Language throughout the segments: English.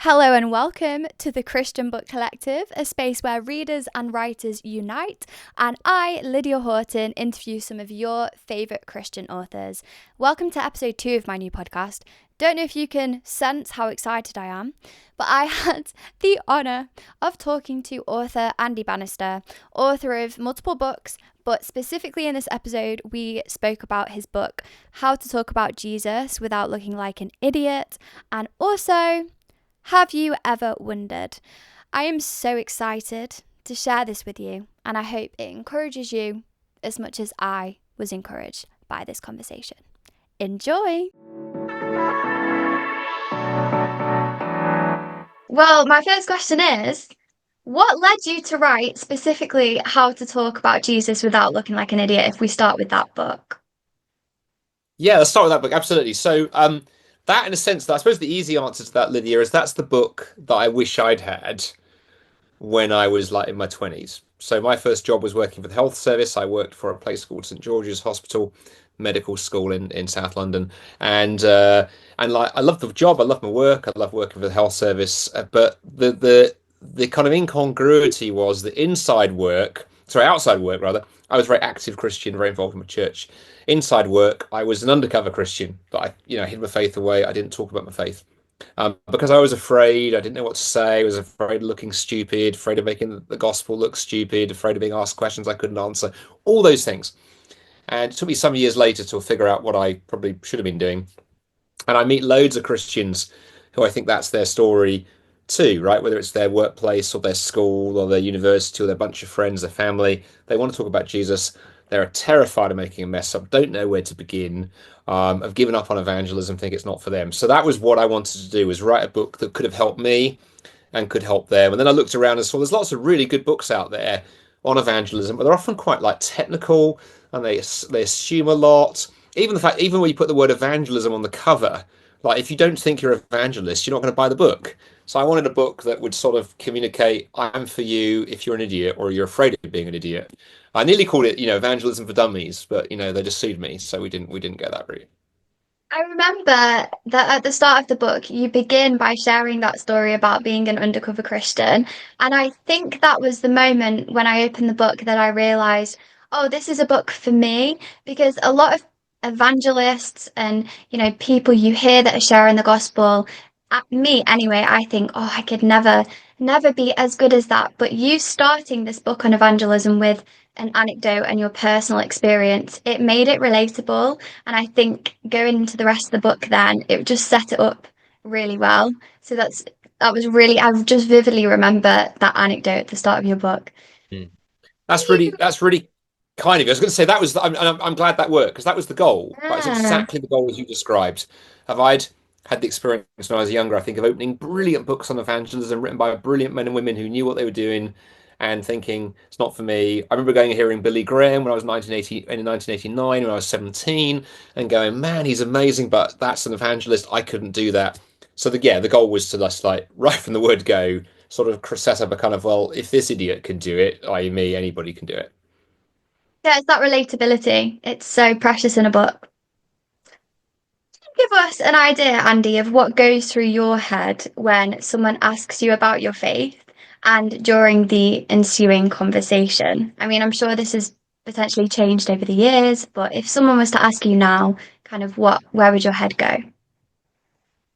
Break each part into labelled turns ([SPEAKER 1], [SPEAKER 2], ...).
[SPEAKER 1] Hello and welcome to the Christian Book Collective, a space where readers and writers unite, and I, Lydia Houghton, interview some of your favourite Christian authors. Welcome to episode 2 of my new podcast. Don't know if you can sense how excited I am, but I had the honour of talking to author Andy Bannister, author of multiple books, but specifically in this episode, we spoke about his book, How to Talk About Jesus Without Looking Like an Idiot, and also... have you ever wondered? I am so excited to share this with you, and I hope it encourages you as much as I was encouraged by this conversation. Enjoy! Well, my first question is, what led you to write specifically How to Talk About Jesus Without Looking Like an Idiot, if we start with that book?
[SPEAKER 2] Yeah, let's start with that book. Absolutely. So, that in a sense, that I suppose the easy answer to that, Lydia, is that's the book that I wish I'd had when I was like in my 20s. So my first job was working for the health service. I worked for a place called St George's Hospital Medical School in South London, and like I love the job, I love my work, I love working for the health service. But the kind of incongruity was the outside work rather. I was very active Christian, very involved in my church. Inside work, I was an undercover Christian, but I hid my faith away. I didn't talk about my faith. Because I was afraid, I didn't know what to say. I was afraid of looking stupid, afraid of making the gospel look stupid, afraid of being asked questions I couldn't answer, all those things. And it took me some years later to figure out what I probably should have been doing. And I meet loads of Christians who I think that's their story too, right? Whether it's their workplace or their school or their university or their bunch of friends, their family, they want to talk about Jesus. They're terrified of making a mess up, don't know where to begin, have given up on evangelism, think it's not for them. So that was what I wanted to do, was write a book that could have helped me and could help them. And then I looked around and saw there's lots of really good books out there on evangelism, but they're often quite like technical, and they assume a lot. Even when you put the word evangelism on the cover, like if you don't think you're an evangelist, you're not going to buy the book. So I wanted a book that would sort of communicate, I'm for you if you're an idiot or you're afraid of being an idiot. I nearly called it, evangelism for dummies, but they just sued me, so we didn't go that route.
[SPEAKER 1] I remember that at the start of the book, you begin by sharing that story about being an undercover Christian. And I think that was the moment when I opened the book that I realized, oh, this is a book for me, because a lot of evangelists and, people you hear that are sharing the gospel, me anyway, I think, oh, I could never be as good as that. But you starting this book on evangelism with an anecdote and your personal experience, it made it relatable. And I think going into the rest of the book, then it just set it up really well. So that was really, I just vividly remember that anecdote at the start of your book.
[SPEAKER 2] Mm. That's really kind of you. I was going to say that was. I'm glad that worked because that was the goal. That was
[SPEAKER 1] Yeah.
[SPEAKER 2] exactly the goal as you described. Have I'd had the experience when I was younger, I think, of opening brilliant books on evangelism written by brilliant men and women who knew what they were doing, and thinking it's not for me. I remember going and hearing Billy Graham when I was 1989 when I was 17, and going, man, he's amazing, but that's an evangelist. I couldn't do that. So the goal was to just like right from the word go, sort of set up a kind of, well, if this idiot can do it, i.e. me, anybody can do it.
[SPEAKER 1] Yeah, it's that relatability. It's so precious in a book. Give us an idea, Andy, of what goes through your head when someone asks you about your faith and during the ensuing conversation. I mean, I'm sure this has potentially changed over the years, but if someone was to ask you now, kind of where would your head go?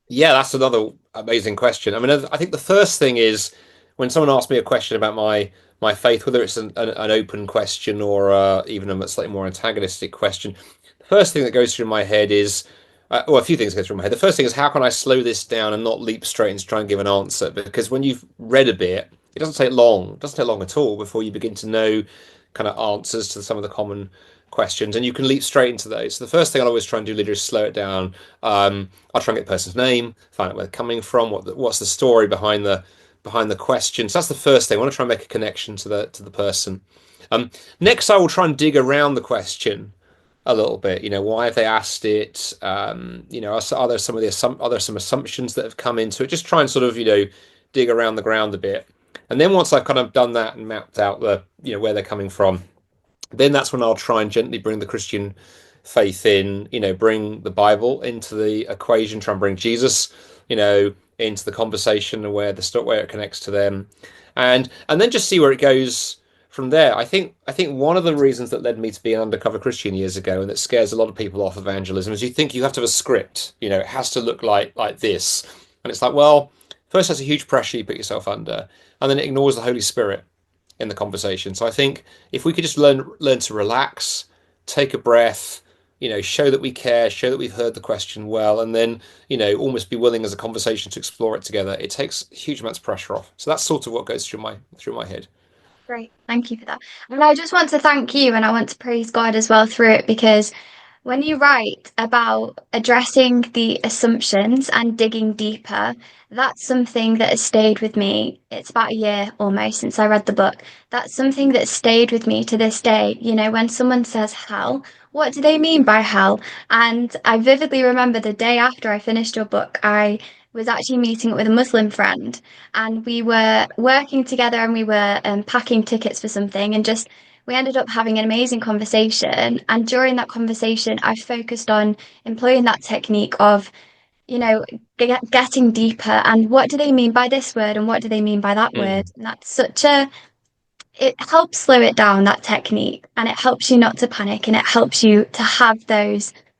[SPEAKER 2] Yeah, that's another amazing question. I mean, I think the first thing is when someone asks me a question about my faith, whether it's an open question or even a slightly more antagonistic question, the first thing that goes through my head is, well, a few things go through my head. The first thing is, how can I slow this down and not leap straight into try and give an answer? Because when you've read a bit, it doesn't take long. It doesn't take long at all before you begin to know kind of answers to some of the common questions, and you can leap straight into those. So the first thing I always try and do, Lydia, is slow it down. I'll try and get the person's name, find out where they're coming from, what's the story behind the question. So that's the first thing. I want to try and make a connection to the person. Next, I will try and dig around the question a little bit. Why have they asked it? Are there some assumptions that have come into it? Just try and sort of dig around the ground a bit. And then once I've kind of done that and mapped out where they're coming from, then that's when I'll try and gently bring the Christian faith in, bring the Bible into the equation, try and bring Jesus, into the conversation and where it connects to them, and then just see where it goes from there. I think one of the reasons that led me to be an undercover Christian years ago, and that scares a lot of people off evangelism, is you think you have to have a script. It has to look like this, and it's like, well, first that's a huge pressure you put yourself under, and then it ignores the Holy Spirit in the conversation. So I think if we could just learn to relax, take a breath, show that we care, show that we've heard the question well, and then almost be willing as a conversation to explore it together. It takes huge amounts of pressure off. So that's sort of what goes through my head.
[SPEAKER 1] Great. Thank you for that. And I just want to thank you and I want to praise God as well through it because when you write about addressing the assumptions and digging deeper, that's something that has stayed with me. It's about a year almost since I read the book. That's something that stayed with me to this day. When someone says hell, what do they mean by hell? And I vividly remember the day after I finished your book, I was actually meeting up with a Muslim friend and we were working together and we were packing tickets for something and just we ended up having an amazing conversation. And during that conversation, I focused on employing that technique of, getting deeper and what do they mean by this word and what do they mean by that word?
[SPEAKER 2] Mm.
[SPEAKER 1] And it helps slow it down, that technique, and it helps you not to panic and it helps you to have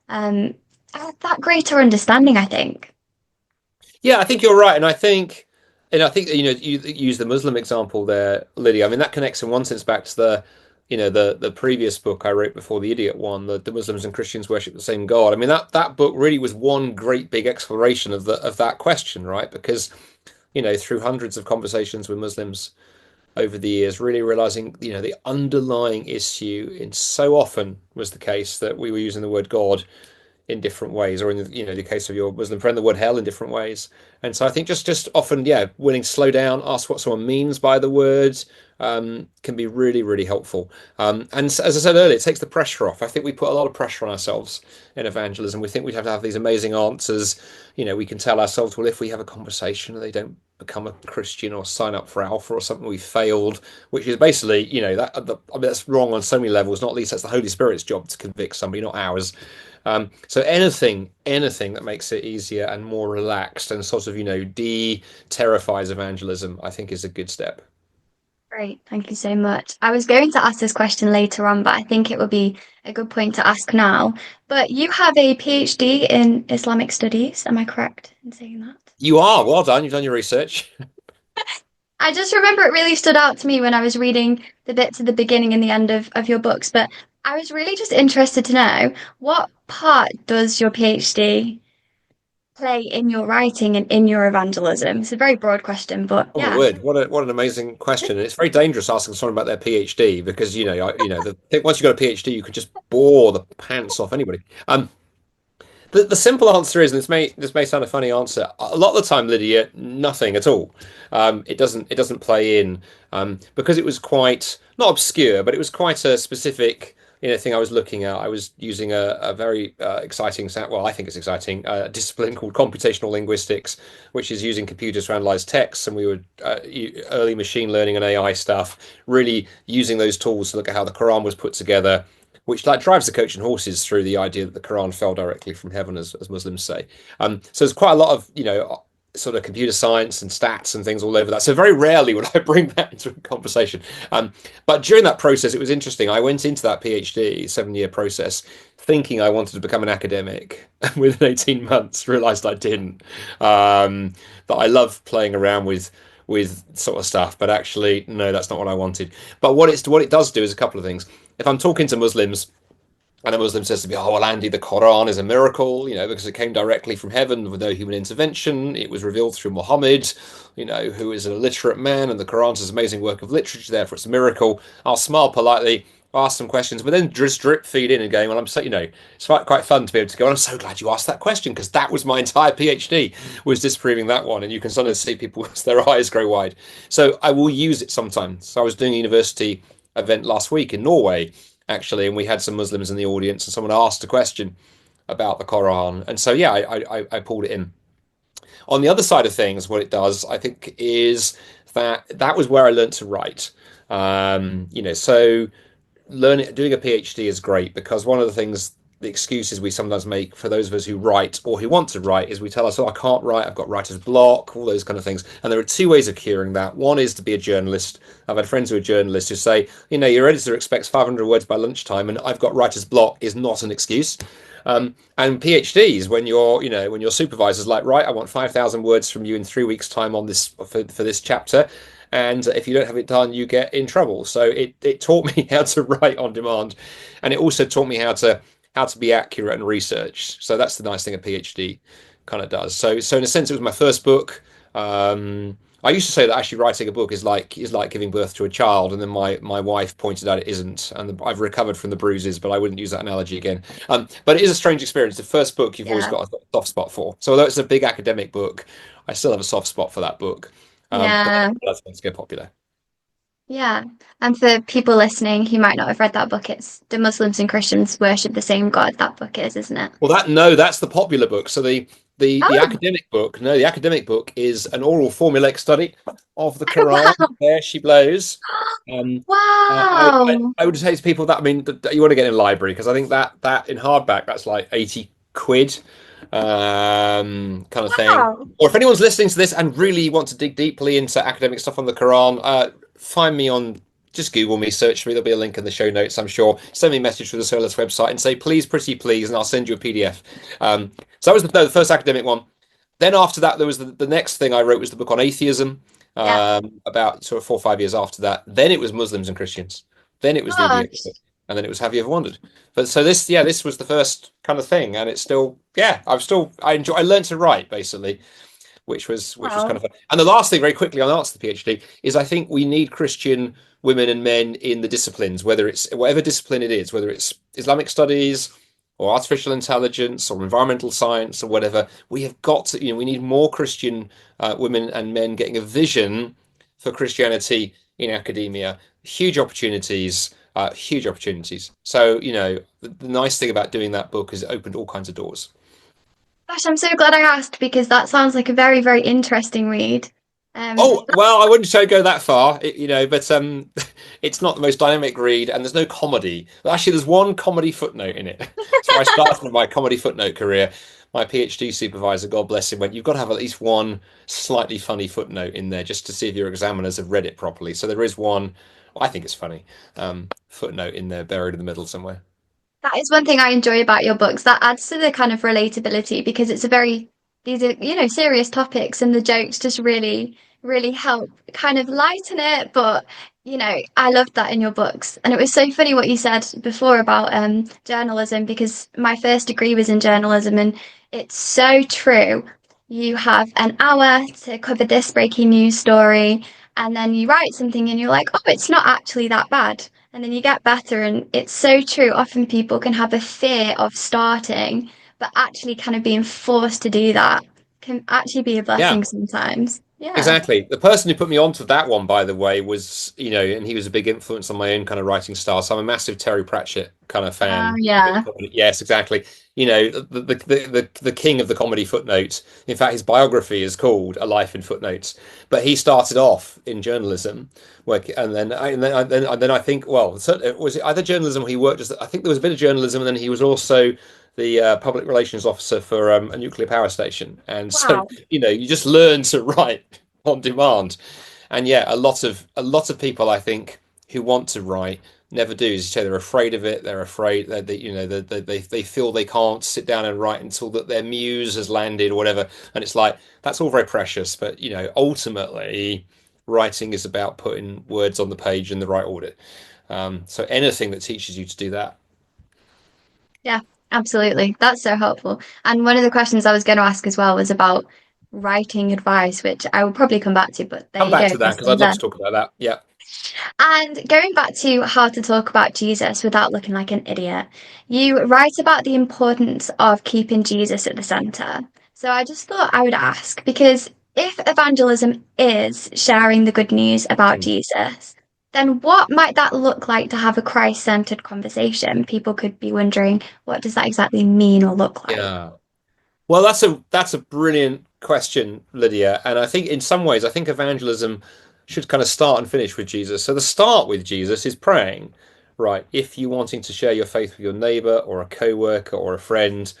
[SPEAKER 1] um, that greater understanding, I think.
[SPEAKER 2] Yeah, I think you're right, and I think you use the Muslim example there, Lydia. I mean, that connects in one sense back to the previous book I wrote before the Idiot one, the Muslims and Christians worship the same God. I mean, that book really was one great big exploration of that question, right? Because through hundreds of conversations with Muslims over the years, really realizing the underlying issue in so often was the case that we were using the word God in different ways, or in the case of your Muslim friend, the word hell in different ways. And so I think just often, yeah, willing to slow down, ask what someone means by the words, can be really, really helpful. And as I said earlier, it takes the pressure off. I think we put a lot of pressure on ourselves in evangelism. We think we have to have these amazing answers. We can tell ourselves, well, if we have a conversation and they don't become a Christian or sign up for Alpha or something, we failed, which is basically, that's wrong on so many levels. Not least that's the Holy Spirit's job to convict somebody, not ours. So anything that makes it easier and more relaxed and sort of, de-terrifies evangelism, I think is a good step.
[SPEAKER 1] Great, thank you so much. I was going to ask this question later on, but I think it would be a good point to ask now. But you have a PhD in Islamic studies, am I correct in saying that?
[SPEAKER 2] You are, well done. You've done your research.
[SPEAKER 1] I just remember it really stood out to me when I was reading the bits at the beginning and the end of your books, but I was really just interested to know what part does your PhD play in your writing and in your evangelism? It's a very broad question, but
[SPEAKER 2] Oh my
[SPEAKER 1] yeah.
[SPEAKER 2] word, what an amazing question. And it's very dangerous asking someone about their PhD because once you've got a PhD, you could just bore the pants off anybody. The simple answer is, and this may sound a funny answer, a lot of the time, Lydia, nothing at all. It doesn't play in because it was quite not obscure, but it was quite a specific thing I was looking at. I was using a very exciting, well, I think it's exciting, discipline called computational linguistics, which is using computers to analyze text, and we were early machine learning and AI stuff, really using those tools to look at how the Quran was put together, which like drives the coach and horses through the idea that the Quran fell directly from heaven, as Muslims say. So there's quite a lot of sort of computer science and stats and things all over that. So very rarely would I bring that into a conversation. But during that process, it was interesting. I went into that PhD 7-year process thinking I wanted to become an academic. Within 18 months, realized I didn't. That I love playing around with sort of stuff, but actually, no, that's not what I wanted. But what it does do is a couple of things. If I'm talking to Muslims and a Muslim says to me, "Oh, well, Andy, the Quran is a miracle, because it came directly from heaven with no human intervention. It was revealed through Muhammad, who is an illiterate man, and the Quran is an amazing work of literature, therefore it's a miracle." I'll smile politely, ask some questions, but then just drip feed in and going, "Well, I'm so, it's quite fun to be able to go, I'm so glad you asked that question because that was my entire PhD was disproving that one." And you can suddenly see people their eyes grow wide. So I will use it sometimes. So I was doing a university event last week in Norway, actually, and we had some Muslims in the audience, and someone asked a question about the Quran, and so yeah, I pulled it in. On the other side of things, what it does, I think, is that was where I learned to write. So doing a PhD is great because one of the things the excuses we sometimes make for those of us who write or who want to write is we tell us, oh, I can't write, I've got writer's block, all those kind of things. And there are two ways of curing that. One is to be a journalist. I've had friends who are journalists who say, your editor expects 500 words by lunchtime, and I've got writer's block is not an excuse. And PhDs, when your supervisor's like, right, I want 5,000 words from you in 3 weeks' time on this for this chapter, and if you don't have it done, you get in trouble. So it taught me how to write on demand, and it also taught me how to be accurate and research. So that's the nice thing a PhD kind of does. So in a sense, it was my first book. I used to say that actually writing a book is like giving birth to a child, and then my wife pointed out it isn't, and I've recovered from the bruises, but I wouldn't use that analogy again. But it is a strange experience. The first book you've always
[SPEAKER 1] Yeah.
[SPEAKER 2] got a soft spot for. So although it's a big academic book, I still have a soft spot for that book. But
[SPEAKER 1] Yeah.
[SPEAKER 2] that's going to get popular.
[SPEAKER 1] Yeah. And for people listening who might not have read that book, it's The Muslims and Christians Worship the Same God, that book is, isn't it?
[SPEAKER 2] Well, that's the popular book. So the
[SPEAKER 1] Oh,
[SPEAKER 2] academic book, no, the academic book is an oral formulaic study of the Quran.
[SPEAKER 1] wow.
[SPEAKER 2] There she blows. Um,
[SPEAKER 1] Wow.
[SPEAKER 2] I would say to people that, I mean, that you want to get in a library, because I think that in hardback that's like 80 quid, kind of thing.
[SPEAKER 1] Wow.
[SPEAKER 2] Or if anyone's listening to this and really want to dig deeply into academic stuff on the Quran, find me on. Just Google me, search me. There'll be a link in the show notes, I'm sure. Send me a message through the Solus website and say, please, pretty please, and I'll send you a PDF. So that was the first academic one. Then after that, there was the next thing I wrote was the book on atheism,
[SPEAKER 1] Yeah.
[SPEAKER 2] about sort of 4 or 5 years after that. Then it was Muslims and Christians. Then it was Lydia,
[SPEAKER 1] Gosh.
[SPEAKER 2] and then it was Have You Ever Wondered? But so this was the first kind of thing, and it's still, I learned to write basically, which was kind
[SPEAKER 1] Wow.
[SPEAKER 2] of fun. And the last thing, very quickly, on answer the PhD, is I think we need Christian women and men in the disciplines, whether it's whatever discipline it is, whether it's Islamic studies or artificial intelligence or environmental science or whatever. We have got to, we need more Christian women and men getting a vision for Christianity in academia. Huge opportunities. Huge opportunities. So, the nice thing about doing that book is it opened all kinds of doors.
[SPEAKER 1] Gosh, I'm so glad I asked because that sounds like a very, very interesting read.
[SPEAKER 2] Oh, well, I wouldn't say go that far, but it's not the most dynamic read, and there's no comedy. Actually, there's one comedy footnote in it. So I started my comedy footnote career. My PhD supervisor, God bless him, went, you've got to have at least one slightly funny footnote in there just to see if your examiners have read it properly. So there is one, I think it's funny, footnote in there buried in the middle somewhere.
[SPEAKER 1] That is one thing I enjoy about your books. That adds to the kind of relatability because it's a very, these are, serious topics and the jokes just really, really help kind of lighten it. But, I loved that in your books. And it was so funny what you said before about journalism because my first degree was in journalism and it's so true. You have an hour to cover this breaking news story and then you write something and you're like, oh, it's not actually that bad. And then you get better, and it's so true. Often people can have a fear of starting, but actually kind of being forced to do that can actually be a
[SPEAKER 2] Yeah.
[SPEAKER 1] blessing sometimes. Yeah.
[SPEAKER 2] Exactly. The person who put me onto that one, by the way, was, and he was a big influence on my own kind of writing style. So I'm a massive Terry Pratchett kind of
[SPEAKER 1] Oh,
[SPEAKER 2] fan.
[SPEAKER 1] yeah.
[SPEAKER 2] Yes, exactly. The king of the comedy footnote. In fact, his biography is called A Life in Footnotes. But he started off in journalism, and then I think, well, was it either journalism or he worked as, I think there was a bit of journalism, and then he was also the public relations officer for a nuclear power station. And so,
[SPEAKER 1] Wow.
[SPEAKER 2] you just learn to write on demand. And yeah, a lot of people, I think, who want to write never do. As you say, they're afraid of it. They're afraid that they feel they can't sit down and write until that their muse has landed or whatever. And it's like that's all very precious, but ultimately, writing is about putting words on the page in the right order. So anything that teaches you to do that.
[SPEAKER 1] Yeah, absolutely. That's so helpful. And one of the questions I was going to ask as well was about writing advice, which I will probably come back to, but there
[SPEAKER 2] Come
[SPEAKER 1] you
[SPEAKER 2] back
[SPEAKER 1] go.
[SPEAKER 2] to that
[SPEAKER 1] Just
[SPEAKER 2] because
[SPEAKER 1] in
[SPEAKER 2] I'd love
[SPEAKER 1] there.
[SPEAKER 2] to talk about that. Yeah.
[SPEAKER 1] And going back to how to talk about Jesus without looking like an idiot, you write about the importance of keeping Jesus at the center. So I just thought I would ask because if evangelism is sharing the good news about
[SPEAKER 2] Mm.
[SPEAKER 1] Jesus, then what might that look like to have a Christ-centered conversation? People could be wondering, what does that exactly mean or look like?
[SPEAKER 2] Yeah. Well, that's a brilliant question, Lydia. And I think in some ways, I think evangelism should kind of start and finish with Jesus. So the start with Jesus is praying. right, if you're wanting to share your faith with your neighbor or a co-worker or a friend,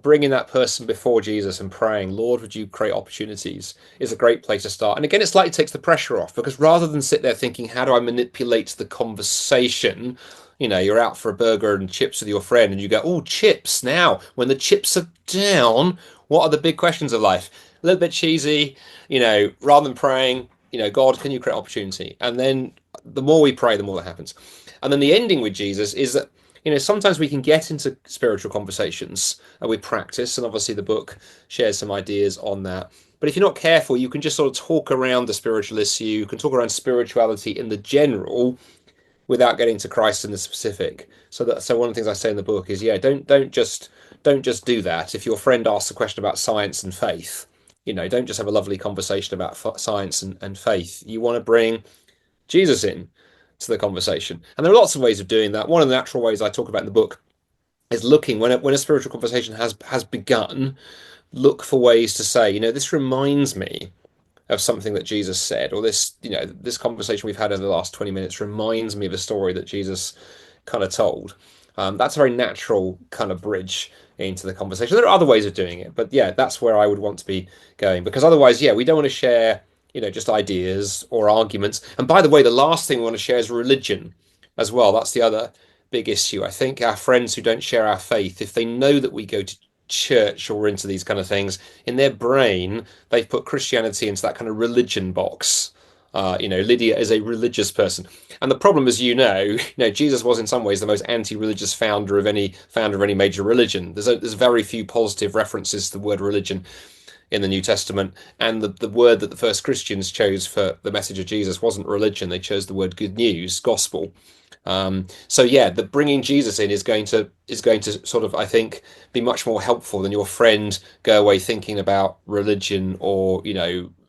[SPEAKER 2] bringing that person before Jesus and praying, Lord, would you create opportunities, is a great place to start. And again, it slightly takes the pressure off because rather than sit there thinking, how do I manipulate the conversation? You're out for a burger and chips with your friend and you go, oh, chips. Now, when the chips are down, what are the big questions of life? A little bit cheesy, rather than praying, God, can you create opportunity? And then the more we pray, the more that happens. And then the ending with Jesus is that, sometimes we can get into spiritual conversations with practice. And obviously the book shares some ideas on that. But if you're not careful, you can just sort of talk around the spiritual issue. You can talk around spirituality in the general without getting to Christ in the specific. So one of the things I say in the book is, yeah, don't just do that. If your friend asks a question about science and faith, don't just have a lovely conversation about science and faith. You want to bring Jesus in to the conversation. And there are lots of ways of doing that. One of the natural ways I talk about in the book is looking when a spiritual conversation has begun, look for ways to say, this reminds me of something that Jesus said, or this conversation we've had over the last 20 minutes reminds me of a story that Jesus kind of told. That's a very natural kind of bridge into the conversation. There are other ways of doing it, but yeah, that's where I would want to be going, because otherwise, yeah, we don't want to share, just ideas or arguments. And by the way, the last thing we want to share is religion as well. That's the other big issue. I think our friends who don't share our faith, if they know that we go to church or into these kind of things, in their brain, they've put Christianity into that kind of religion box. Lydia is a religious person, and the problem, as Jesus was in some ways the most anti-religious founder of any major religion. There's very few positive references to the word religion in the New Testament, and the word that the first Christians chose for the message of Jesus wasn't religion. They chose the word good news, gospel. So yeah, the bringing Jesus in is going to sort of, I think, be much more helpful than your friend go away thinking about religion or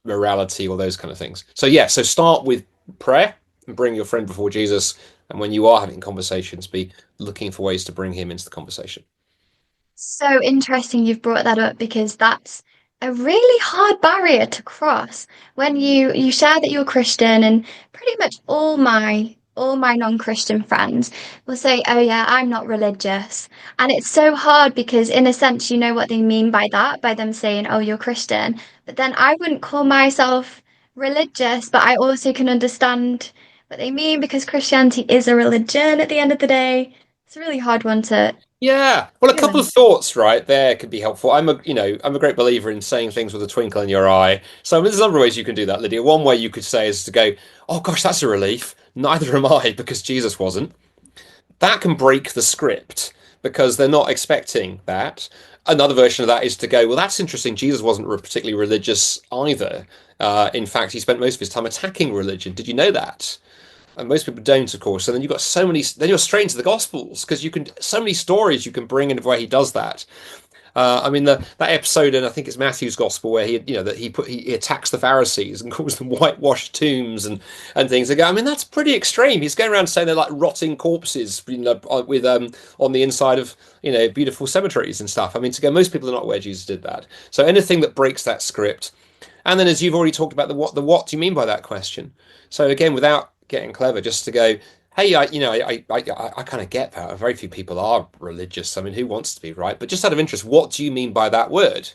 [SPEAKER 2] morality or those kind of things. So yeah, so start with prayer and bring your friend before Jesus, and when you are having conversations, be looking for ways to bring him into the conversation.
[SPEAKER 1] So interesting you've brought that up because that's a really hard barrier to cross when you share that you're Christian, and pretty much all my non-Christian friends will say, "Oh yeah, I'm not religious." And it's so hard because in a sense you know what they mean by that, by them saying, "Oh, you're Christian." But then I wouldn't call myself religious, but I also can understand what they mean because Christianity is a religion at the end of the day. It's a really hard one to
[SPEAKER 2] Yeah, well, a
[SPEAKER 1] do
[SPEAKER 2] couple of
[SPEAKER 1] that.
[SPEAKER 2] thoughts right there could be helpful. I'm a great believer in saying things with a twinkle in your eye. So I mean, there's a number of ways you can do that, Lydia. One way you could say is to go, "Oh gosh, that's a relief. Neither am I because Jesus wasn't." That can break the script because they're not expecting that. Another version of that is to go, "Well, that's interesting. Jesus wasn't particularly religious either. In fact, he spent most of his time attacking religion. Did you know that?" And most people don't, of course. So then you've got so many. Then you're straight into the Gospels because you can so many stories you can bring in where he does that. I mean, that episode, and I think it's Matthew's Gospel, where he attacks the Pharisees and calls them whitewashed tombs and things. They go, I mean, that's pretty extreme. He's going around saying they're like rotting corpses, with on the inside of beautiful cemeteries and stuff. I mean, to go, most people are not aware Jesus did that. So anything that breaks that script, and then as you've already talked about the what do you mean by that question? So again, without getting clever, just to go, hey, I kind of get that. Very few people are religious. I mean, who wants to be, right? But just out of interest, what do you mean by that word?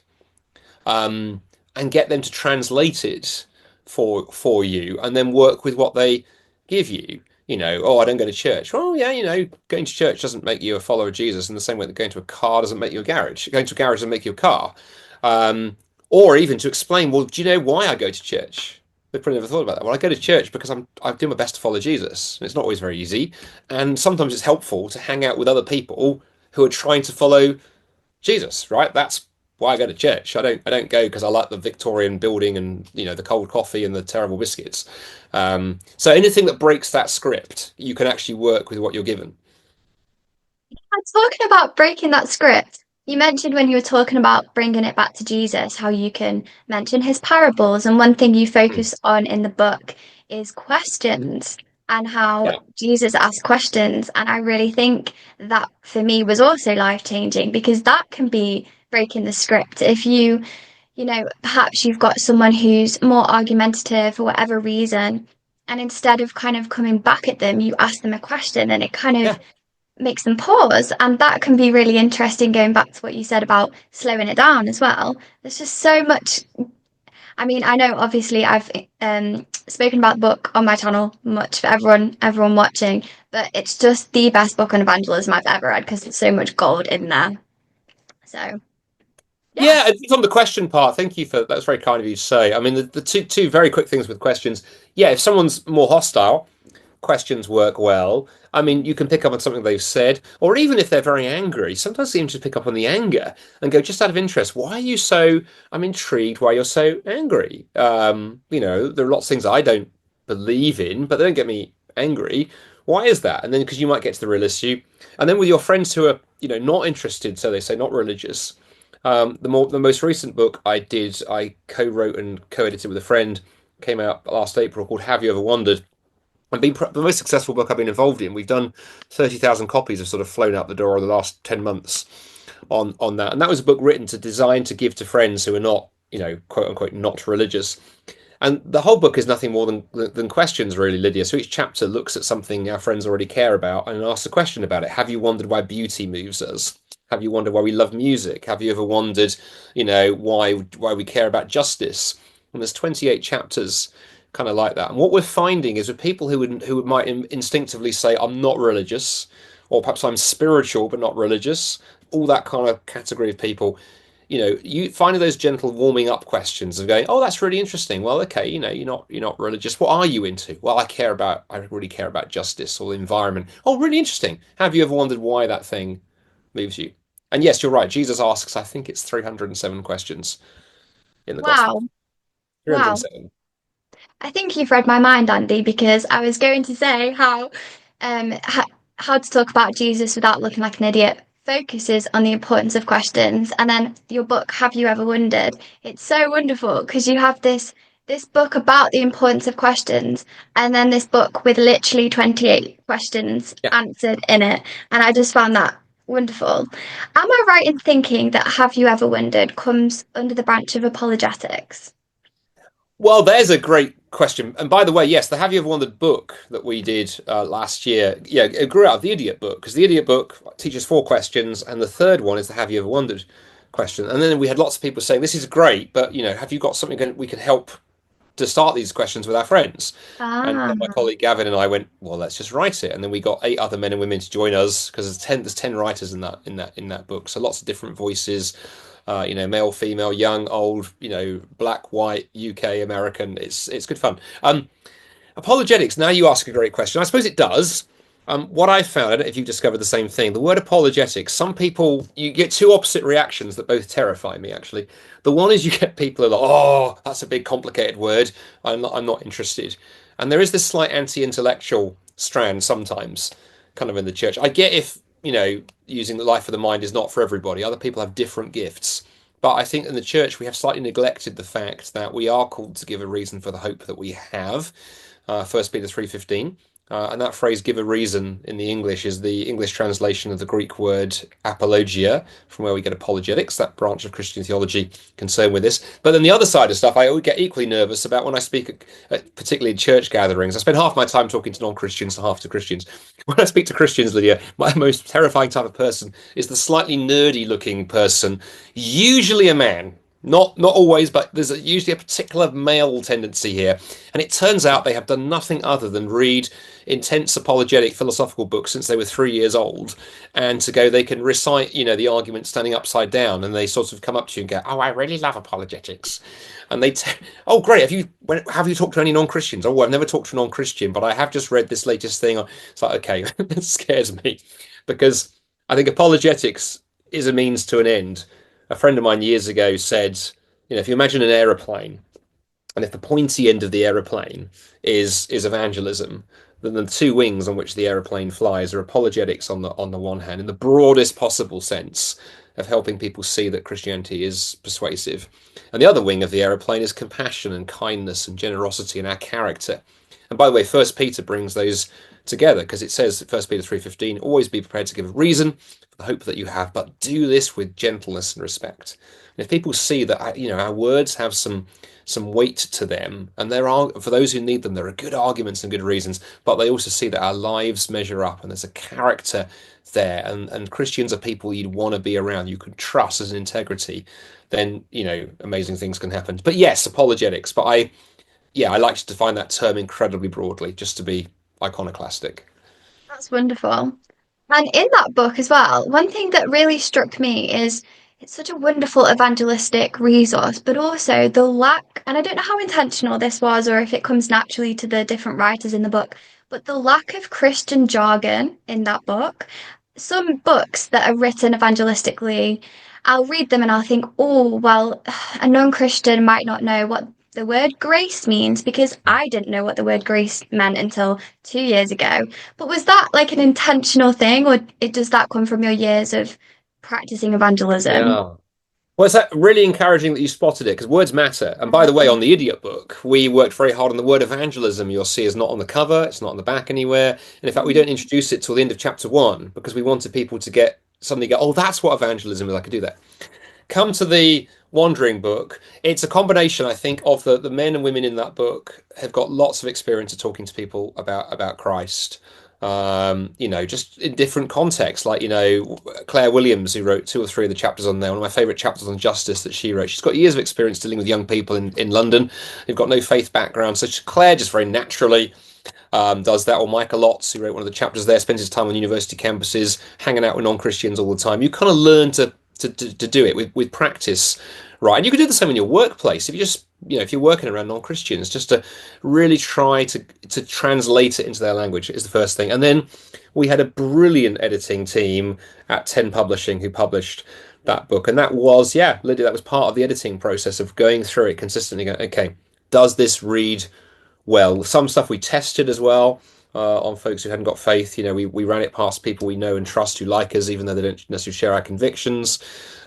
[SPEAKER 2] And get them to translate it for you, and then work with what they give you. Oh, I don't go to church. Well, yeah, going to church doesn't make you a follower of Jesus in the same way that going to a car doesn't make you a garage. Going to a garage doesn't make you a car. Or even to explain, well, do you know why I go to church? They've probably never thought about that. Well, I go to church because I do my best to follow Jesus. It's not always very easy, and sometimes it's helpful to hang out with other people who are trying to follow Jesus. Right? That's why I go to church. I don't go because I like the Victorian building and the cold coffee and the terrible biscuits. So anything that breaks that script, you can actually work with what you're given.
[SPEAKER 1] And talking about breaking that script, you mentioned when you were talking about bringing it back to Jesus, how you can mention his parables. And one thing you
[SPEAKER 2] Hmm.
[SPEAKER 1] focus on in the book is questions and how
[SPEAKER 2] Yeah.
[SPEAKER 1] Jesus asked questions. And I really think that for me was also life-changing because that can be breaking the script. If perhaps you've got someone who's more argumentative for whatever reason, And instead of kind of coming back at them, you ask them a question and it kind of
[SPEAKER 2] Yeah.
[SPEAKER 1] makes them pause. And that can be really interesting, going back to what you said about slowing it down as well. There's just so much. I mean, I know obviously I've spoken about the book on my channel much for everyone watching, but it's just the best book on evangelism I've ever read because there's so much gold in there. So yeah.
[SPEAKER 2] Yeah, I think on the question part, thank you for that's very kind of you to say. I mean, the two very quick things with questions. Yeah, if someone's more hostile, questions work well. I mean, you can pick up on something they've said, or even if they're very angry, sometimes you can just pick up on the anger and go, just out of interest, why are you so? I'm intrigued why you're so angry. There are lots of things I don't believe in, but they don't get me angry. Why is that? And then because you might get to the real issue, and then with your friends who are, not interested, so they say not religious. The most recent book I did, I co-wrote and co-edited with a friend, came out last April called Have You Ever Wondered? And been the most successful book I've been involved in. We've done 30,000 copies have sort of flown out the door over the last 10 months on that. And that was a book written to design to give to friends who are not, quote unquote, not religious. And the whole book is nothing more than questions, really, Lydia. So each chapter looks at something our friends already care about and asks a question about it. Have you wondered why beauty moves us? Have you wondered why we love music? Have you ever wondered, why we care about justice? And there's 28 chapters kind of like that. And what we're finding is with people who might instinctively say, I'm not religious, or perhaps I'm spiritual but not religious, all that kind of category of people, you finding those gentle warming up questions of going, oh, that's really interesting. Well, okay, you're not religious. What are you into? Well, I really care about justice or the environment. Oh, really interesting. Have you ever wondered why that thing moves you? And yes, you're right. Jesus asks, I think it's 307 questions in the Gospel.
[SPEAKER 1] Wow. Wow.
[SPEAKER 2] 307.
[SPEAKER 1] I think you've read my mind, Andy, because I was going to say how to talk about Jesus without looking like an idiot focuses on the importance of questions. And then your book, Have You Ever Wondered? It's so wonderful because you have this book about the importance of questions, and then this book with literally 28 questions
[SPEAKER 2] Yeah.
[SPEAKER 1] answered in it. And I just found that wonderful. Am I right in thinking that Have You Ever Wondered comes under the branch of apologetics?
[SPEAKER 2] Well, there's a great question. And by the way, yes, the Have You Ever Wondered book that we did last year, yeah, it grew out of the Idiot book because the Idiot book teaches 4 questions, and the third one is the Have You Ever Wondered question. And then we had lots of people saying, "This is great, but have you got something we can help to start these questions with our friends?" And
[SPEAKER 1] Ah.
[SPEAKER 2] my colleague Gavin and I went, "Well, let's just write it." And then we got 8 other men and women to join us because there's ten writers in that book, so lots of different voices. Male, female, young, old, black, white, UK, American. It's good fun. Apologetics. Now you ask a great question. I suppose it does. What I found, I don't know if you've discovered the same thing. The word apologetics. Some people you get two opposite reactions that both terrify me. Actually, the one is you get people who are like, "Oh, that's a big, complicated word. I'm not interested." And there is this slight anti-intellectual strand sometimes, kind of in the church. I get if using the life of the mind is not for everybody. Other people have different gifts. But I think in the church we have slightly neglected the fact that we are called to give a reason for the hope that we have. 1 Peter 3:15. And that phrase, give a reason, in the English is the English translation of the Greek word apologia, from where we get apologetics, that branch of Christian theology concerned with this. But then the other side of stuff, I would get equally nervous about when I speak, particularly in church gatherings. I spend half my time talking to non-Christians and half to Christians. When I speak to Christians, Lydia, my most terrifying type of person is the slightly nerdy-looking person, usually a man. Not always, but there's usually a particular male tendency here. And it turns out they have done nothing other than read intense apologetic philosophical books since they were 3 years old. And to go, they can recite, the argument standing upside down. And they sort of come up to you and go, oh, I really love apologetics. And oh, great. Have you talked to any non-Christians? Oh, I've never talked to a non-Christian, but I have just read this latest thing. It's like, okay, that scares me because I think apologetics is a means to an end. A friend of mine years ago said, if you imagine an aeroplane, and if the pointy end of the aeroplane is evangelism, then the two wings on which the aeroplane flies are apologetics on the one hand, in the broadest possible sense of helping people see that Christianity is persuasive, and the other wing of the aeroplane is compassion and kindness and generosity and our character. And by the way, First Peter brings those together because it says, First Peter 3:15, always be prepared to give a reason for the hope that you have, but do this with gentleness and respect. And if people see that, our words have some weight to them, and there are, for those who need them, there are good arguments and good reasons, but they also see that our lives measure up and there's a character there, and Christians are people you'd want to be around, you can trust as an integrity, then, amazing things can happen. But yes, apologetics. But I like to define that term incredibly broadly, just to be iconoclastic.
[SPEAKER 1] That's wonderful. And in that book as well, one thing that really struck me is it's such a wonderful evangelistic resource, but also the lack, and I don't know how intentional this was or if it comes naturally to the different writers in the book, but the lack of Christian jargon in that book. Some books that are written evangelistically, I'll read them and I'll think, oh, well, a non-Christian might not know what the word grace means because I didn't know what the word grace meant until 2 years ago. But was that like an intentional thing, or does that come from your years of practicing evangelism?
[SPEAKER 2] Yeah. Well, it's that really encouraging that you spotted it because words matter. And by the way, on the Idiot book, we worked very hard on the word evangelism. You'll see is not on the cover, it's not on the back anywhere. And in fact, we don't introduce it till the end of chapter one because we wanted people to suddenly go, oh, that's what evangelism is. I could do that. Come to the Wandering book. It's a combination, I think, of the men and women in that book have got lots of experience of talking to people about Christ. Just in different contexts, like, Claire Williams, who wrote two or three of the chapters on there, one of my favorite chapters on justice that she wrote. She's got years of experience dealing with young people in London who've got no faith background. So Claire just very naturally does that. Or Michael Lotz, who wrote one of the chapters there, spends his time on university campuses, hanging out with non-Christians all the time. You kind of learn to do it with practice, right? And you can do the same in your workplace. If you just, if you're working around non-Christians, just to really try to translate it into their language is the first thing. And then we had a brilliant editing team at 10 Publishing who published that book. And that was, Lydia, that was part of the editing process of going through it consistently, going, okay, does this read well? Some stuff we tested as well. On folks who hadn't got faith, we ran it past people we know and trust who like us, even though they don't necessarily share our convictions.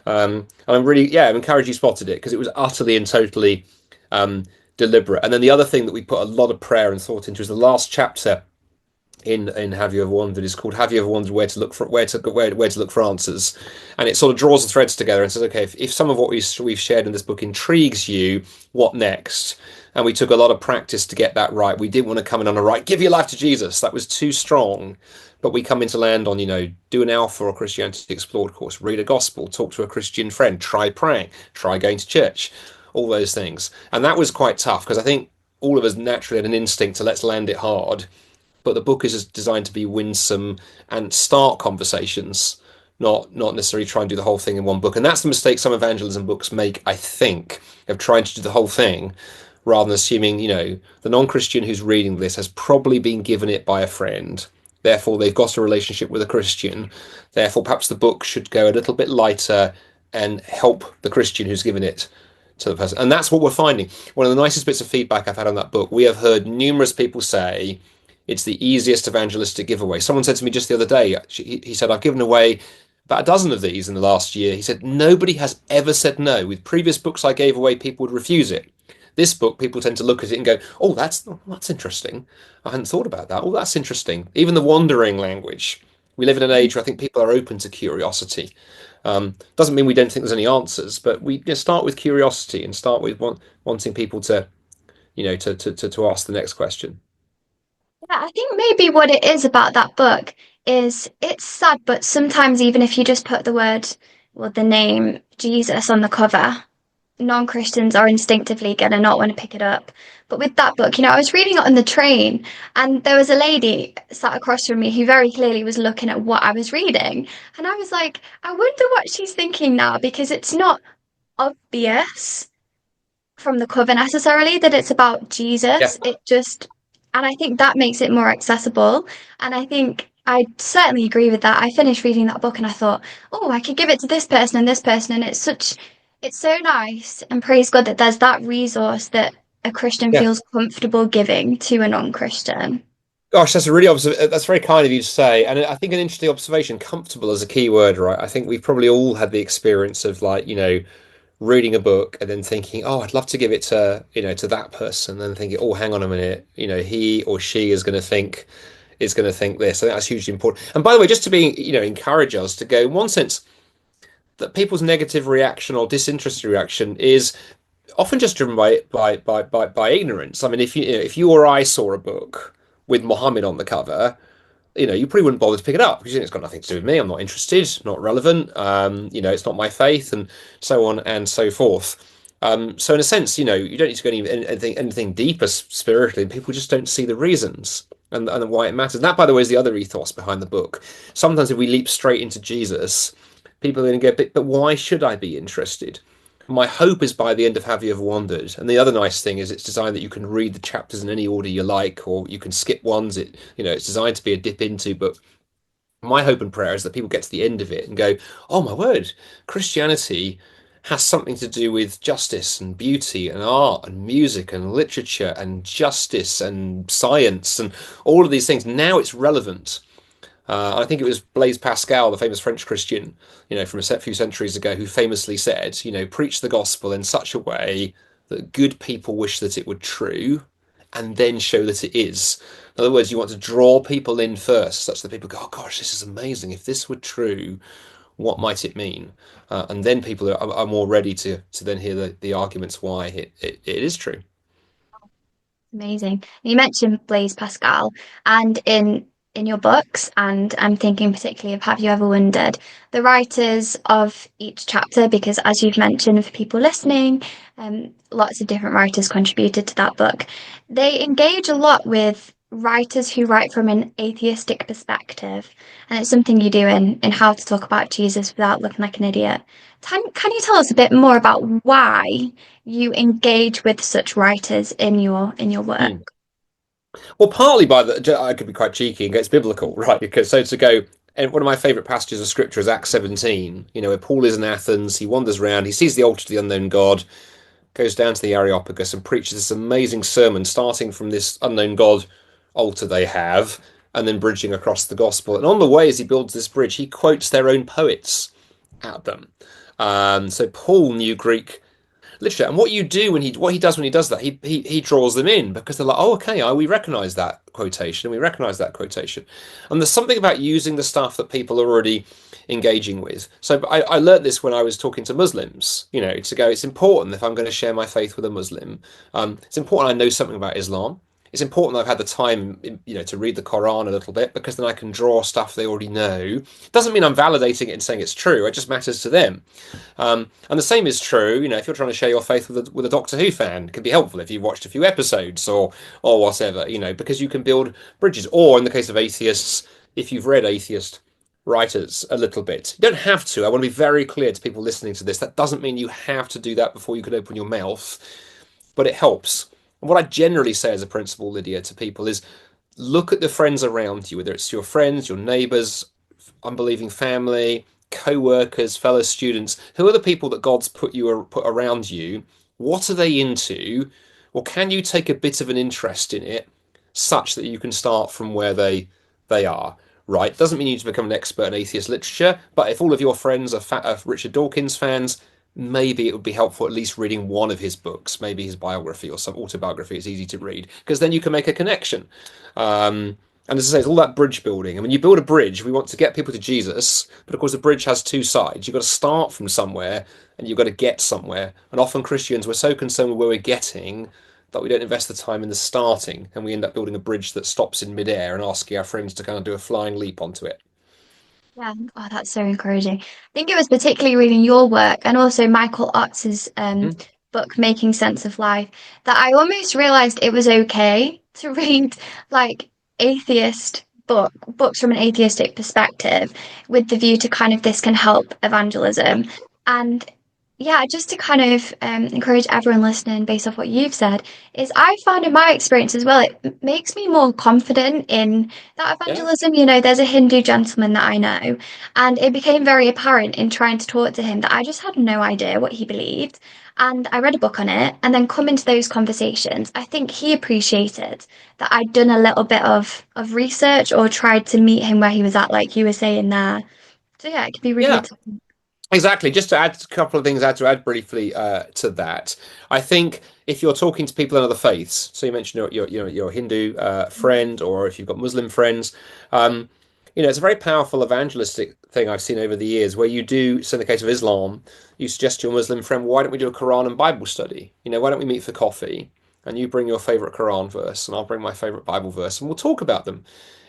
[SPEAKER 2] And I'm encouraged you spotted it because it was utterly and totally deliberate. And then the other thing that we put a lot of prayer and thought into is the last chapter in Have You Ever Wondered is called Have You Ever Wondered Where to Look for Answers, and it sort of draws the threads together and says, okay, if some of what we've shared in this book intrigues you, what next? And we took a lot of practice to get that right. We didn't want to come in on a right, give your life to Jesus. That was too strong. But we come into land on, do an Alpha or Christianity Explored course, read a gospel, talk to a Christian friend, try praying, try going to church, all those things. And that was quite tough because I think all of us naturally had an instinct to let's land it hard. But the book is designed to be winsome and start conversations, not necessarily try and do the whole thing in one book. And that's the mistake some evangelism books make, I think, of trying to do the whole thing rather than assuming, the non-Christian who's reading this has probably been given it by a friend. Therefore, they've got a relationship with a Christian. Therefore, perhaps the book should go a little bit lighter and help the Christian who's given it to the person. And that's what we're finding. One of the nicest bits of feedback I've had on that book, we have heard numerous people say it's the easiest evangelistic giveaway. Someone said to me just the other day, he said, I've given away about a dozen of these in the last year. He said, nobody has ever said no. With previous books I gave away, people would refuse it. This book, people tend to look at it and go, oh, that's interesting. I hadn't thought about that. Oh, that's interesting. Even the wandering language. We live in an age where I think people are open to curiosity. Doesn't mean we don't think there's any answers, but we just start with curiosity and start with wanting people to, to ask the next question.
[SPEAKER 1] Yeah, I think maybe what it is about that book is it's sad, but sometimes even if you just put the name Jesus on the cover, non-Christians are instinctively gonna not want to pick it up. But with that book, I was reading it on the train and there was a lady sat across from me who very clearly was looking at what I was reading. And I was like, I wonder what she's thinking now because it's not obvious from the cover necessarily that it's about
[SPEAKER 2] Yeah.
[SPEAKER 1] Jesus. And I think that makes it more accessible. And I think I certainly agree with that. I finished reading that book and I thought, oh, I could give it to this person and this person. And it's so nice. And praise God that there's that resource that a Christian
[SPEAKER 2] Yeah.
[SPEAKER 1] feels comfortable giving to a non-Christian.
[SPEAKER 2] Gosh, that's very kind of you to say, and I think an interesting observation. Comfortable is a key word, right? I think we've probably all had the experience of reading a book and then thinking, oh, I'd love to give it to to that person, and then thinking, oh, hang on a minute, he or she is going to think this. I think that's hugely important. And by the way, just to be encourage us to go in one sense, that people's negative reaction or disinterested reaction is often just driven by ignorance. I mean, if you or I saw a book with Muhammad on the cover, you probably wouldn't bother to pick it up because it's got nothing to do with me. I'm not interested, not relevant. It's not my faith, and so on and so forth. So in a sense, you don't need to go anything deeper spiritually. People just don't see the reasons and why it matters. And that, by the way, is the other ethos behind the book. Sometimes if we leap straight into Jesus, people are going to go, but why should I be interested? My hope is by the end of Have You Ever Wondered? And the other nice thing is it's designed that you can read the chapters in any order you like, or you can skip ones. It's designed to be a dip into. But my hope and prayer is that people get to the end of it and go, "Oh my word, Christianity has something to do with justice and beauty and art and music and literature and justice and science and all of these things. Now it's relevant." I think it was Blaise Pascal, the famous French Christian, from a few centuries ago, who famously said, preach the gospel in such a way that good people wish that it were true, and then show that it is. In other words, you want to draw people in first, such that people go, "Oh gosh, this is amazing. If this were true, what might it mean?" And then people are more ready to then hear the arguments why it is true.
[SPEAKER 1] Amazing. You mentioned Blaise Pascal, and in your books, and I'm thinking particularly of Have You Ever Wondered, the writers of each chapter, because as you've mentioned for people listening, lots of different writers contributed to that book. They engage a lot with writers who write from an atheistic perspective, and it's something you do in How to Talk About Jesus Without Looking Like an Idiot. Can you tell us a bit more about why you engage with such writers in your work?
[SPEAKER 2] Mm. Well, partly I could be quite cheeky and go, it's biblical, right? Because so to go, and one of my favourite passages of scripture is Acts 17, where Paul is in Athens, he wanders around, he sees the altar to the unknown God, goes down to the Areopagus and preaches this amazing sermon, starting from this unknown God altar they have, and then bridging across the gospel. And on the way, as he builds this bridge, he quotes their own poets at them. So Paul knew Greek literature, and what he does when he does that, he draws them in because they're like, "Oh, okay, we recognise that quotation, and we recognise that quotation." And there's something about using the stuff that people are already engaging with. So I learned this when I was talking to Muslims. To go, it's important if I'm going to share my faith with a Muslim. It's important I know something about Islam. It's important I've had the time, to read the Quran a little bit because then I can draw stuff they already know. Doesn't mean I'm validating it and saying it's true. It just matters to them. And the same is true, if you're trying to share your faith with a Doctor Who fan, it can be helpful if you've watched a few episodes or whatever, because you can build bridges. Or in the case of atheists, if you've read atheist writers a little bit, you don't have to. I want to be very clear to people listening to this. That doesn't mean you have to do that before you can open your mouth, but it helps. And what I generally say as a principle, Lydia, to people is look at the friends around you, whether it's your friends, your neighbours, unbelieving family, co-workers, fellow students. Who are the people that God's put around you? What are they into? Or can you take a bit of an interest in it such that you can start from where they are? Right? Doesn't mean you need to become an expert in atheist literature, but if all of your friends are Richard Dawkins fans, maybe it would be helpful at least reading one of his books, maybe his biography or some autobiography. It's easy to read because then you can make a connection. And as I say, it's all that bridge building. And when you build a bridge, we want to get people to Jesus, but of course the bridge has two sides. You've got to start from somewhere and you've got to get somewhere. And often Christians, we're so concerned with where we're getting that we don't invest the time in the starting, and we end up building a bridge that stops in midair and asking our friends to kind of do a flying leap onto it.
[SPEAKER 1] Yeah, oh, that's so encouraging. I think it was particularly reading your work and also Michael Otts's
[SPEAKER 2] Mm.
[SPEAKER 1] book, Making Sense of Life, that I almost realized it was okay to read like books from an atheistic perspective with the view to kind of this can help
[SPEAKER 2] Yeah,
[SPEAKER 1] evangelism. And yeah, just to kind of encourage everyone listening based off what you've said, is I found in my experience as well, it makes me more confident in that
[SPEAKER 2] yeah,
[SPEAKER 1] evangelism. There's a Hindu gentleman that I know, and it became very apparent in trying to talk to him that I just had no idea what he believed. And I read a book on it, and then come into those conversations. I think he appreciated that I'd done a little bit of research or tried to meet him where he was at, like you were saying there. So yeah, it could be really
[SPEAKER 2] yeah.
[SPEAKER 1] good to.
[SPEAKER 2] Exactly. Just to add a couple of things, add briefly to that. I think if you're talking to people in other faiths, so you mentioned your Hindu friend, or if you've got Muslim friends, it's a very powerful evangelistic thing I've seen over the years where you do, so in the case of Islam, you suggest to your Muslim friend, why don't we do a Quran and Bible study? Why don't we meet for coffee and you bring your favorite Quran verse and I'll bring my favorite Bible verse and we'll talk about them.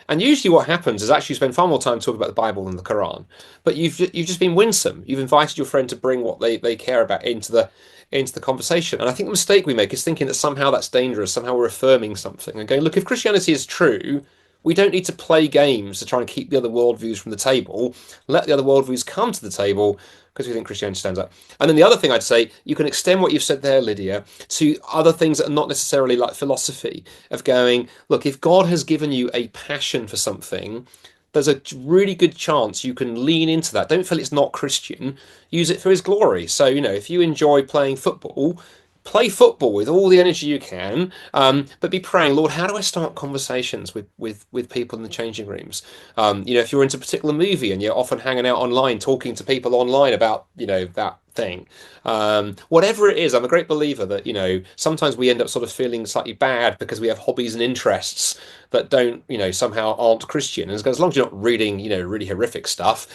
[SPEAKER 2] And usually what happens is actually you spend far more time talking about the Bible than the Quran. But you've just been winsome. You've invited your friend to bring what they care about into the conversation. And I think the mistake we make is thinking that somehow that's dangerous, somehow we're affirming something and going, look, if Christianity is true, we don't need to play games to try and keep the other worldviews from the table. Let the other worldviews come to the table because we think Christianity stands up. And then the other thing I'd say, you can extend what you've said there, Lydia, to other things that are not necessarily like philosophy, of going, look, if God has given you a passion for something, there's a really good chance you can lean into that. Don't feel it's not Christian. Use it for his glory. So, if you enjoy playing football, play football with all the energy you can, but be praying, Lord, how do I start conversations with people in the changing rooms? If you're into a particular movie and you're often hanging out online, talking to people online about, that thing. Whatever it is, I'm a great believer that, sometimes we end up sort of feeling slightly bad because we have hobbies and interests that don't, somehow aren't Christian. And as long as you're not reading, really horrific stuff,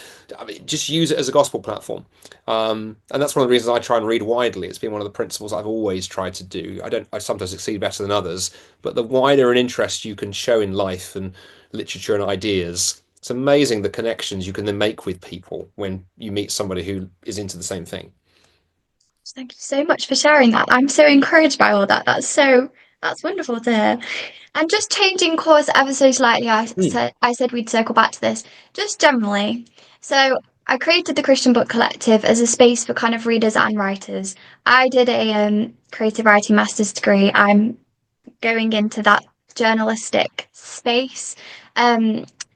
[SPEAKER 2] just use it as a gospel platform. And that's one of the reasons I try and read widely. It's been one of the principles I've always tried to do. I sometimes succeed better than others, but the wider an interest you can show in life and literature and ideas, it's amazing the connections you can then make with people when you meet somebody who is into the same thing.
[SPEAKER 1] Thank you so much for sharing that. I'm so encouraged by all that. That's wonderful to hear. And just changing course ever so slightly,
[SPEAKER 2] Mm.
[SPEAKER 1] I said we'd circle back to this, just generally. So I created the Christian Book Collective as a space for kind of readers and writers. I did a creative writing master's degree. I'm going into that journalistic space,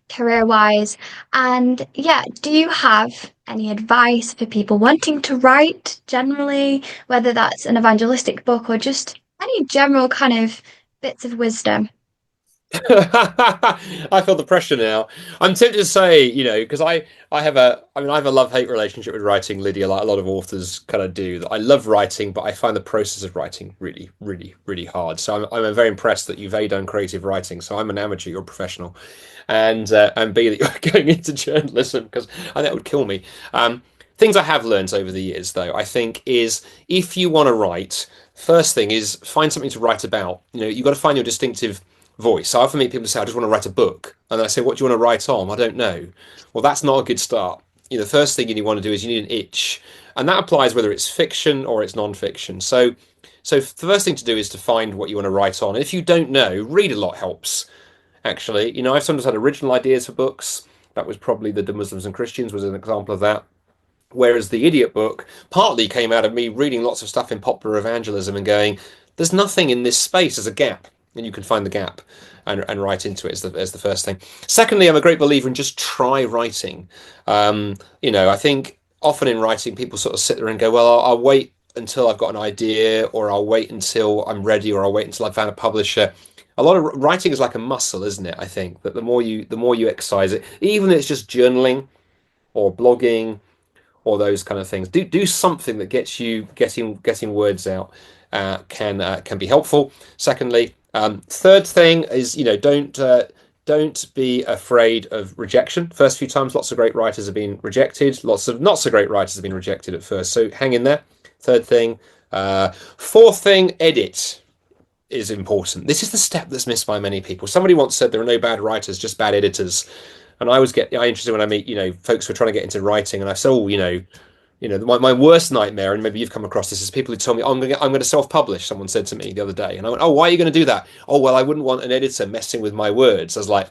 [SPEAKER 1] career wise. And yeah, do you have any advice for people wanting to write generally, whether that's an evangelistic book or just any general kind of bits of wisdom?
[SPEAKER 2] I feel the pressure now. I'm tempted to say, because I have a love-hate relationship with writing, Lydia, like a lot of authors kind of do. That I love writing, but I find the process of writing really, really, really hard. So I'm very impressed that you've A, done creative writing. So I'm an amateur, you're a professional, and B, that you're going into journalism because I think that would kill me. Things I have learned over the years, though, I think, is if you want to write, first thing is find something to write about. You've got to find your distinctive voice. So I often meet people who say, I just want to write a book. And I say, what do you want to write on? I don't know. Well, that's not a good start. The first thing you want to do is you need an itch. And that applies whether it's fiction or it's non-fiction. So the first thing to do is to find what you want to write on. And if you don't know, read a lot helps, actually. I've sometimes had original ideas for books. That was probably The Muslims and Christians was an example of that. Whereas the Idiot book partly came out of me reading lots of stuff in popular evangelism and going, there's nothing in this space as a gap, and you can find the gap and write into it as the first thing. Secondly, I'm a great believer in just try writing. I think often in writing, people sort of sit there and go, well, I'll wait until I've got an idea, or I'll wait until I'm ready, or I'll wait until I've found a publisher. A lot of writing is like a muscle, isn't it? I think that the more you exercise it, even if it's just journaling or blogging or those kind of things. Do something that gets you getting words out can be helpful. Secondly, third thing is don't be afraid of rejection. First few times, lots of great writers have been rejected. Lots of not so great writers have been rejected at first. So hang in there. Third thing. Fourth thing, edit is important. This is the step that's missed by many people. Somebody once said there are no bad writers, just bad editors. And I always get interested when I meet, folks who are trying to get into writing, and I say, oh, my worst nightmare, and maybe you've come across this, is people who tell me, oh, I'm going to self-publish. Someone said to me the other day, and I went, oh, why are you going to do that? Oh, well, I wouldn't want an editor messing with my words. I was like,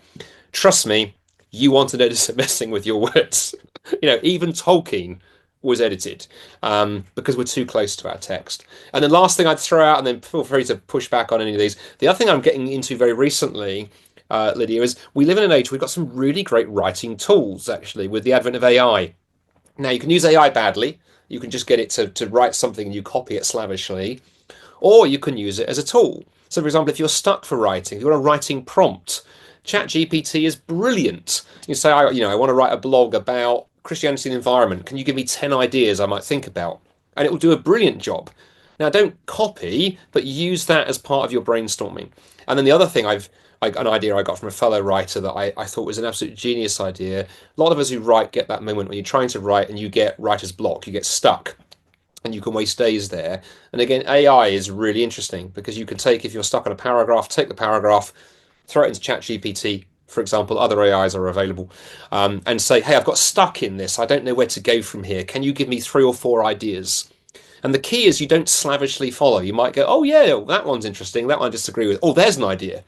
[SPEAKER 2] trust me, you want an editor messing with your words. Even Tolkien was edited because we're too close to our text. And the last thing I'd throw out, and then feel free to push back on any of these. The other thing I'm getting into very recently, Lydia, is we live in an age where we've got some really great writing tools, actually, with the advent of AI. Now, you can use AI badly. You can just get it to write something and you copy it slavishly, or you can use it as a tool. So, for example, if you're stuck for writing, if you've got a writing prompt, ChatGPT is brilliant. You say, I want to write a blog about Christianity and the environment. Can you give me 10 ideas I might think about? And it will do a brilliant job. Now, don't copy, but use that as part of your brainstorming. And then the other thing an idea I got from a fellow writer that I thought was an absolute genius idea. A lot of us who write get that moment when you're trying to write and you get writer's block, you get stuck and you can waste days there. And again, AI is really interesting because you can take, if you're stuck on a paragraph, take the paragraph, throw it into ChatGPT, for example, other AIs are available, and say, hey, I've got stuck in this. I don't know where to go from here. Can you give me 3 or 4 ideas? And the key is you don't slavishly follow. You might go, oh, yeah, that one's interesting. That one I disagree with. Oh, there's an idea.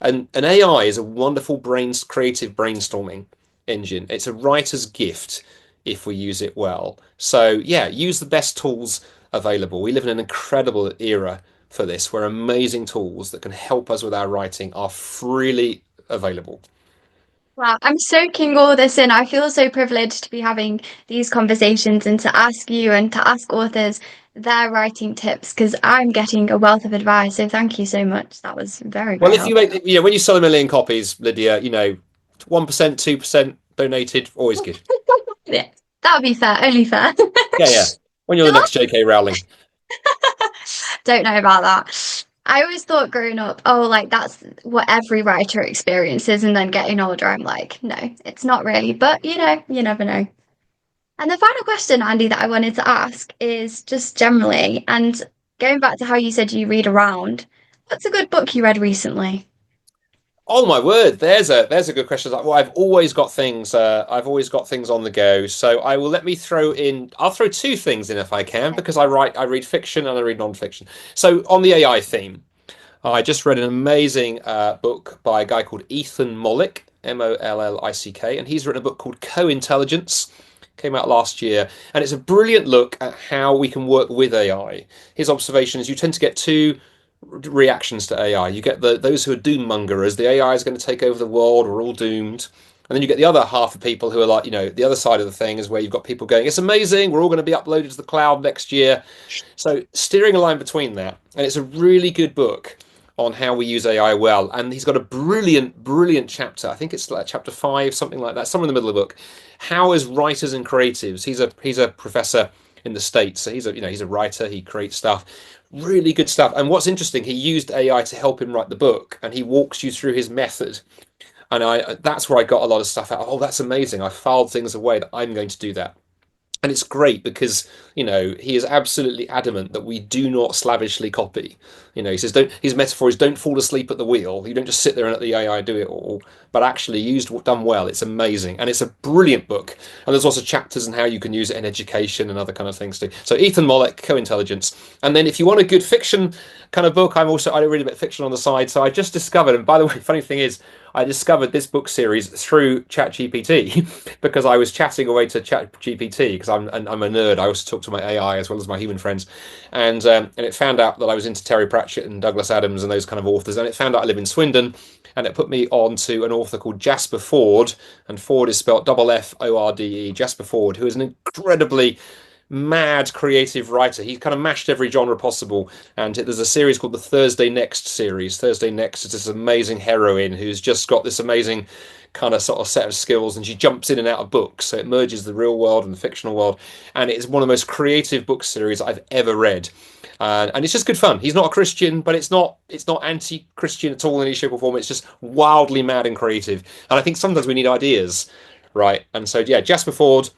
[SPEAKER 2] And an AI is a wonderful creative brainstorming engine. It's a writer's gift if we use it well. So, yeah, use the best tools available. We live in an incredible era for this, where amazing tools that can help us with our writing are freely available.
[SPEAKER 1] Wow, I'm soaking all this in. I feel so privileged to be having these conversations and to ask you and to ask authors their writing tips because I'm getting a wealth of advice. So thank you so much. That was very,
[SPEAKER 2] Well,
[SPEAKER 1] very
[SPEAKER 2] if you
[SPEAKER 1] helpful.
[SPEAKER 2] make, when you sell 1 million copies, Lydia, 1%, 2% donated, always good.
[SPEAKER 1] Yeah, that would be fair, only fair.
[SPEAKER 2] Yeah, yeah. When you're
[SPEAKER 1] The
[SPEAKER 2] the next
[SPEAKER 1] last
[SPEAKER 2] J.K. Rowling.
[SPEAKER 1] Don't know about that. I always thought growing up, oh, like that's what every writer experiences, and then getting older, I'm like, no, it's not really. But you never know. And the final question, Andy, that I wanted to ask is just generally, and going back to how you said you read around, what's a good book you read recently?
[SPEAKER 2] Oh my word, there's a good question. Well, I've always got things. I've always got things on the go. So I will let me throw in. I'll throw 2 things in if I can, because I read fiction and I read non-fiction. So on the AI theme, I just read an amazing book by a guy called Ethan Mollick, Mollick, and he's written a book called Co-Intelligence. Came out last year, and it's a brilliant look at how we can work with AI. His observation is you tend to get two reactions to AI. You get those who are doom mongerers. The AI is going to take over the world. We're all doomed. And then you get the other half of people who are like, the other side of the thing is where you've got people going, it's amazing. We're all going to be uploaded to the cloud next year. So steering a line between that. And it's a really good book on how we use AI well. And he's got a brilliant, brilliant chapter. I think it's like chapter 5, something like that, somewhere in the middle of the book. How as writers and creatives, he's a professor in the States. So he's a writer, he creates stuff. Really good stuff. And what's interesting, he used AI to help him write the book, and he walks you through his method. And that's where I got a lot of stuff out. Oh, that's amazing. I filed things away that I'm going to do that. And it's great because, he is absolutely adamant that we do not slavishly copy. He says, don't, his metaphor is don't fall asleep at the wheel. You don't just sit there and let the AI do it all, but actually done well. It's amazing. And it's a brilliant book. And there's also chapters on how you can use it in education and other kind of things too. So Ethan Mollick, Co-Intelligence. And then if you want a good fiction kind of book, I read a bit of fiction on the side. So I just discovered, and by the way, funny thing is, I discovered this book series through ChatGPT because I was chatting away to ChatGPT because I'm a nerd. I also talk to my AI as well as my human friends, and it found out that I was into Terry Pratchett and Douglas Adams and those kind of authors, and it found out I live in Swindon, and it put me on to an author called Jasper Fforde, and Ford is spelled Forde, Jasper Fforde, who is an incredibly mad creative writer. He kind of mashed every genre possible. And there's a series called the Thursday Next series. Thursday Next is this amazing heroine who's just got this amazing kind of sort of set of skills, and she jumps in and out of books. So it merges the real world and the fictional world. And it's one of the most creative book series I've ever read. And it's just good fun. He's not a Christian, but it's not anti-Christian at all in any shape or form. It's just wildly mad and creative. And I think sometimes we need ideas, right? And so yeah, Jasper Fforde.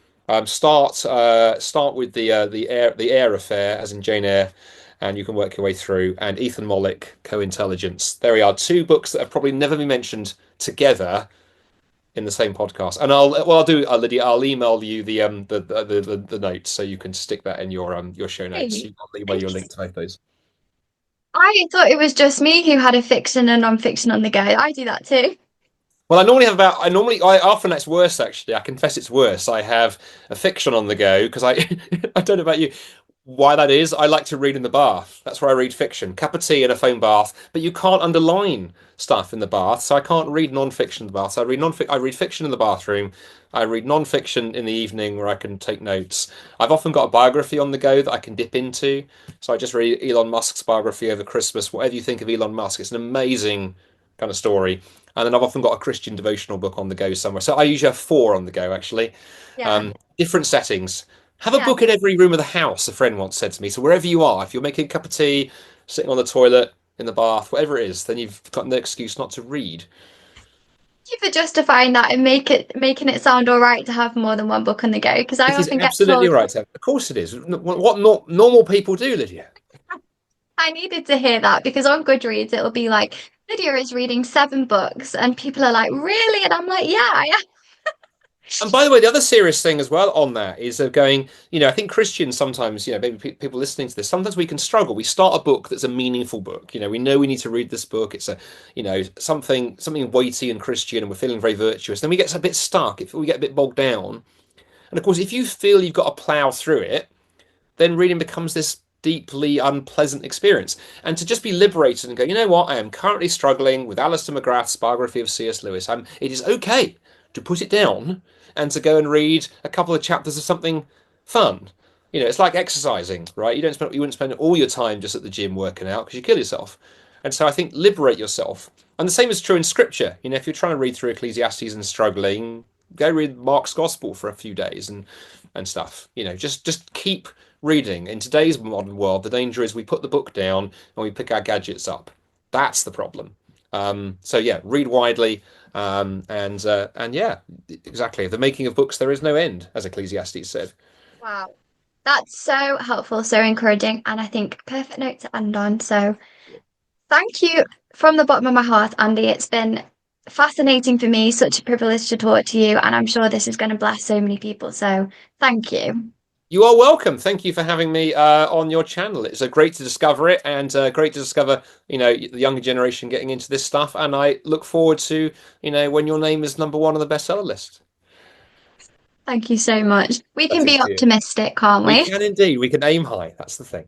[SPEAKER 2] Start with the Eyre affair, as in Jane Eyre, and you can work your way through. And Ethan Mollick, Co-Intelligence. There we are, 2 books that have probably never been mentioned together in the same podcast. And I'll do, Lydia. I'll email you the notes so you can stick that in your show notes.
[SPEAKER 1] Hey,
[SPEAKER 2] I'll email
[SPEAKER 1] thank
[SPEAKER 2] you a
[SPEAKER 1] you.
[SPEAKER 2] link to both those.
[SPEAKER 1] I thought it was just me who had a fiction and non-fiction on the go. I do that too.
[SPEAKER 2] Well, I often that's worse actually. I confess it's worse. I have a fiction on the go because I I don't know about you. Why that is, I like to read in the bath. That's where I read fiction. Cup of tea in a foam bath, but you can't underline stuff in the bath, so I can't read non-fiction in the bath. So I read fiction in the bathroom. I read non-fiction in the evening where I can take notes. I've often got a biography on the go that I can dip into. So I just read Elon Musk's biography over Christmas. Whatever you think of Elon Musk, it's an amazing kind of story. And then I've often got a Christian devotional book on the go somewhere. So I usually have 4 on the go actually.
[SPEAKER 1] Yeah.
[SPEAKER 2] Different settings. Have a
[SPEAKER 1] Yeah.
[SPEAKER 2] book in every room of the house, a friend once said to me. So wherever you are, if you're making a cup of tea, sitting on the toilet, in the bath, whatever it is, then you've got no excuse not to read.
[SPEAKER 1] Thank you for justifying that and making it sound all right to have more than one book on the go, because I
[SPEAKER 2] It is
[SPEAKER 1] often get
[SPEAKER 2] absolutely
[SPEAKER 1] told
[SPEAKER 2] right to have. Of course it is. What normal people do, Lydia.
[SPEAKER 1] I needed to hear that because on Goodreads it'll be like Lydia is reading 7 books and people are like, really? And I'm like, yeah, I am.
[SPEAKER 2] And by the way, the other serious thing as well on that is of going, I think Christians sometimes, maybe people listening to this, sometimes we can struggle. We start a book that's a meaningful book. We know we need to read this book. It's something weighty and Christian, and we're feeling very virtuous. Then we get a bit stuck. If we get a bit bogged down. And of course, if you feel you've got to plow through it, then reading becomes this deeply unpleasant experience. And to just be liberated and go, you know what, I am currently struggling with Alistair McGrath's biography of C.S. Lewis. It is okay to put it down and to go and read a couple of chapters of something fun. It's like exercising, right? You wouldn't spend all your time just at the gym working out because you kill yourself. And so I think liberate yourself. And the same is true in scripture. If you're trying to read through Ecclesiastes and struggling, go read Mark's Gospel for a few days and stuff. Just keep reading. In today's modern world, the danger is we put the book down and we pick our gadgets up. That's the problem. So yeah, read widely, and yeah, exactly. The making of books there is no end, as Ecclesiastes said.
[SPEAKER 1] Wow. That's so helpful, so encouraging, and I think perfect note to end on. So thank you from the bottom of my heart, Andy. It's been fascinating for me, such a privilege to talk to you, and I'm sure this is going to bless so many people. So thank you.
[SPEAKER 2] You are welcome. Thank you for having me on your channel. It's great to discover it, and great to discover, the younger generation getting into this stuff. And I look forward to, when your name is number 1 on the bestseller list.
[SPEAKER 1] Thank you so much. We
[SPEAKER 2] That
[SPEAKER 1] can
[SPEAKER 2] is
[SPEAKER 1] be
[SPEAKER 2] dear.
[SPEAKER 1] optimistic, can't
[SPEAKER 2] We
[SPEAKER 1] we?
[SPEAKER 2] can indeed. We can aim high. That's the thing.